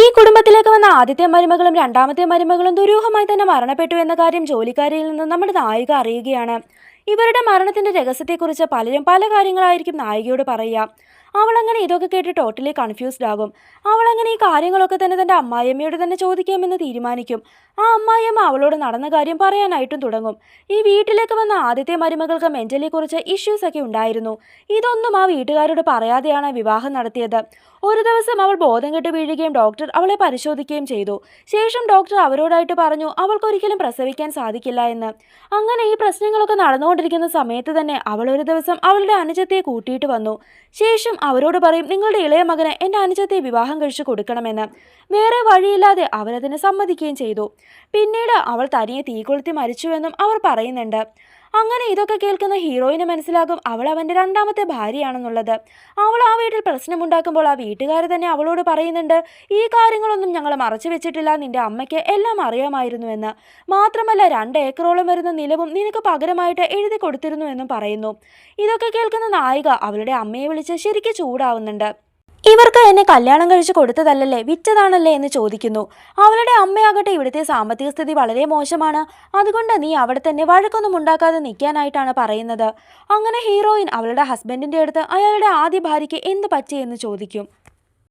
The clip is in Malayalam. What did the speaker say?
ഈ കുടുംബത്തിലേക്ക് വന്ന ആദ്യത്തെ മരുമകളും രണ്ടാമത്തെ മരുമകളും ദുരൂഹമായി തന്നെ മരണപ്പെട്ടു എന്ന കാര്യം ജോലിക്കാരിയിൽ നിന്ന് നമ്മുടെ നായിക അറിയുകയാണ്. ഇവരുടെ മരണത്തിന്റെ രഹസ്യത്തെക്കുറിച്ച് പലരും പല കാര്യങ്ങളായിരിക്കും നായികയോട് പറയുക. അവളങ്ങനെ ഇതൊക്കെ കേട്ട് ടോട്ടലി കൺഫ്യൂസ്ഡ് ആകും. അവളങ്ങനെ ഈ കാര്യങ്ങളൊക്കെ തന്നെ തന്റെ അമ്മായിയമ്മയോട് തന്നെ ചോദിക്കാമെന്ന് തീരുമാനിക്കും. ആ അമ്മായിയമ്മ അവളോട് നടന്ന കാര്യം പറയാനായിട്ടും തുടങ്ങും. ഈ വീട്ടിലേക്ക് വന്ന ആദ്യത്തെ മരുമകൾക്ക് മെന്റലി കുറച്ച് ഇഷ്യൂസ് ഒക്കെ ഉണ്ടായിരുന്നു. ഇതൊന്നും ആ വീട്ടുകാരോട് പറയാതെയാണ് വിവാഹം നടത്തിയത്. ഒരു ദിവസം അവൾ ബോധം കെട്ട് വീഴുകയും ഡോക്ടർ അവളെ പരിശോധിക്കുകയും ചെയ്തു. ശേഷം ഡോക്ടർ അവരോടായിട്ട് പറഞ്ഞു അവൾക്കൊരിക്കലും പ്രസവിക്കാൻ സാധിക്കില്ല എന്ന്. അങ്ങനെ ഈ പ്രശ്നങ്ങളൊക്കെ നടന്നുകൊണ്ടിരിക്കുന്ന സമയത്ത് തന്നെ അവൾ ഒരു ദിവസം അവളുടെ അനുജത്തിയെ കൂട്ടിയിട്ട് വന്നു. ശേഷം അവരോട് പറയും, നിങ്ങളുടെ ഇളയ മകന് എൻ്റെ അനുജത്തെ വിവാഹം കഴിച്ചു കൊടുക്കണമെന്ന്. വേറെ വഴിയില്ലാതെ അവരതിന് സമ്മതിക്കുകയും ചെയ്തു. പിന്നീട് അവൾ തനിയെ തീ കൊളുത്തി മരിച്ചുവെന്നും അവർ പറയുന്നുണ്ട്. അങ്ങനെ ഇതൊക്കെ കേൾക്കുന്ന ഹീറോയിന് മനസ്സിലാകും അവൾ അവൻ്റെ രണ്ടാമത്തെ ഭാര്യയാണെന്നുള്ളത്. അവൾ ആ വീട്ടിൽ പ്രശ്നമുണ്ടാക്കുമ്പോൾ ആ വീട്ടുകാർ തന്നെ അവളോട് പറയുന്നുണ്ട്, ഈ കാര്യങ്ങളൊന്നും ഞങ്ങൾ മറച്ചു വെച്ചിട്ടില്ല, നിന്റെ അമ്മയ്ക്ക് എല്ലാം അറിയാമായിരുന്നുവെന്ന്. മാത്രമല്ല 2 ഏക്കറോളം വരുന്ന നിലവും നിനക്ക് പകരമായിട്ട് എഴുതി കൊടുത്തിരുന്നുവെന്നും പറയുന്നു. ഇതൊക്കെ കേൾക്കുന്ന നായിക അവളുടെ അമ്മയെ വിളിച്ച് ശരിക്കും ചൂടാവുന്നുണ്ട്. ഇവർക്ക് എന്നെ കല്യാണം കഴിച്ചു കൊടുത്തതല്ലല്ലേ, വിറ്റതാണല്ലേ എന്ന് ചോദിക്കുന്നു. അവളുടെ അമ്മയാകട്ടെ ഇവിടുത്തെ സാമ്പത്തിക സ്ഥിതി വളരെ മോശമാണ്, അതുകൊണ്ട് നീ അവിടെ തന്നെ വഴക്കൊന്നും ഉണ്ടാക്കാതെ നിൽക്കാനായിട്ടാണ് പറയുന്നത്. അങ്ങനെ ഹീറോയിൻ അവളുടെ ഹസ്ബൻഡിന്റെ അടുത്ത് അയാളുടെ ആദ്യ ഭാര്യയ്ക്ക് എന്ത് പറ്റിയെന്ന് ചോദിക്കും.